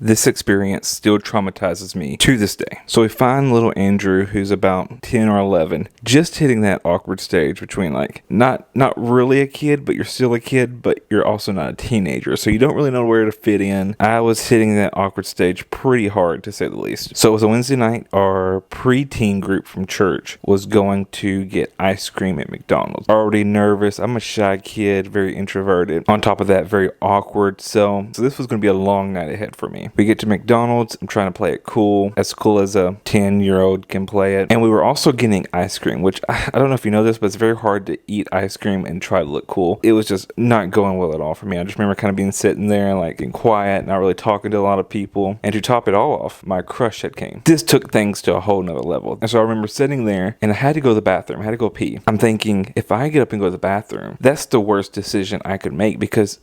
This experience still traumatizes me to this day. So we find little Andrew, who's about 10 or 11, just hitting that awkward stage between like not really a kid, but you're still a kid, but you're also not a teenager. So you don't really know where to fit in. I was hitting that awkward stage pretty hard, to say the least. So it was a Wednesday night. Our preteen group from church was going to get ice cream at McDonald's. Already nervous. I'm a shy kid, very introverted. On top of that, very awkward. So this was going to be a long night ahead for me. We get to McDonald's. I'm trying to play it cool as a 10-year-old can play it. And we were also getting ice cream, which I don't know if you know this, but it's very hard to eat ice cream and try to look cool. It was just not going well at all for me. I just remember kind of being sitting there, like being quiet, not really talking to a lot of people. And to top it all off, my crush had came. This took things to a whole nother level. And so I remember sitting there and I had to go to the bathroom. I had to go pee. I'm thinking, if I get up and go to the bathroom, that's the worst decision I could make, because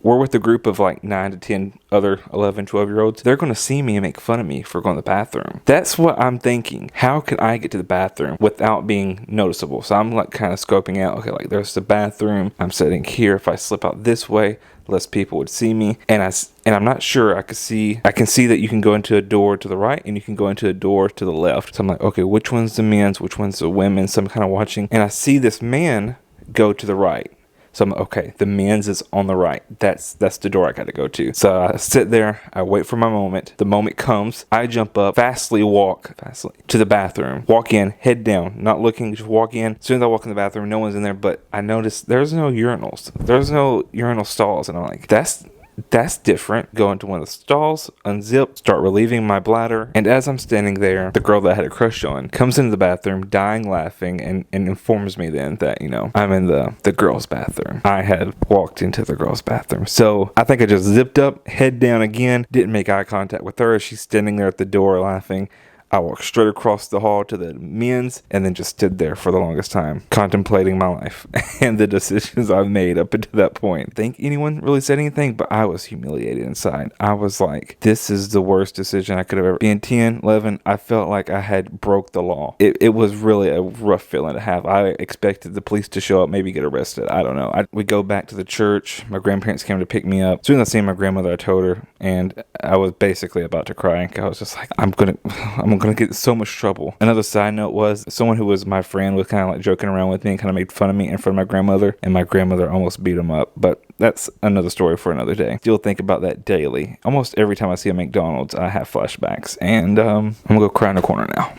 we're with a group of like 9 to 10 other 11, 12-year-olds. They're going to see me and make fun of me for going to the bathroom. That's what I'm thinking. How can I get to the bathroom without being noticeable? So I'm like kind of scoping out, okay, like there's the bathroom. I'm sitting here. If I slip out this way, less people would see me. And I'm not sure. I can see that you can go into a door to the right and you can go into a door to the left. So I'm like, okay, which one's the men's? Which one's the women's? So I'm kind of watching, and I see this man go to the right. So I'm like, okay, the men's is on the right. That's the door I got to go to. So I sit there. I wait for my moment. The moment comes. I jump up, walk fastly to the bathroom. Walk in, head down, not looking, just walk in. As soon as I walk in the bathroom, no one's in there, but I notice there's no urinals. There's no urinal stalls. And I'm like, that's different. Go into one of the stalls, unzip, start relieving my bladder. And as I'm standing there, the girl that I had a crush on comes into the bathroom, dying laughing, and informs me then that, I'm in the girls' bathroom. I had walked into the girls' bathroom. So I think I just zipped up, head down again, didn't make eye contact with her. She's standing there at the door laughing. I walked straight across the hall to the men's and then just stood there for the longest time, contemplating my life and the decisions I've made up until that point. I think anyone really said anything, but I was humiliated inside. I was like, this is the worst decision I could have ever. Being 10, 11, I felt like I had broke the law. It was really a rough feeling to have. I expected the police to show up, maybe get arrested. I don't know. We go back to the church. My grandparents came to pick me up. As soon as I seen my grandmother, I told her, and I was basically about to cry. I was just like, I'm gonna get in so much trouble. Another side note was someone who was my friend was kind of like joking around with me and kind of made fun of me in front of my grandmother, and my grandmother almost beat him up. But that's another story for another day. Still think about that daily. Almost every time I see a McDonald's, I have flashbacks, and I'm gonna go cry in the corner now.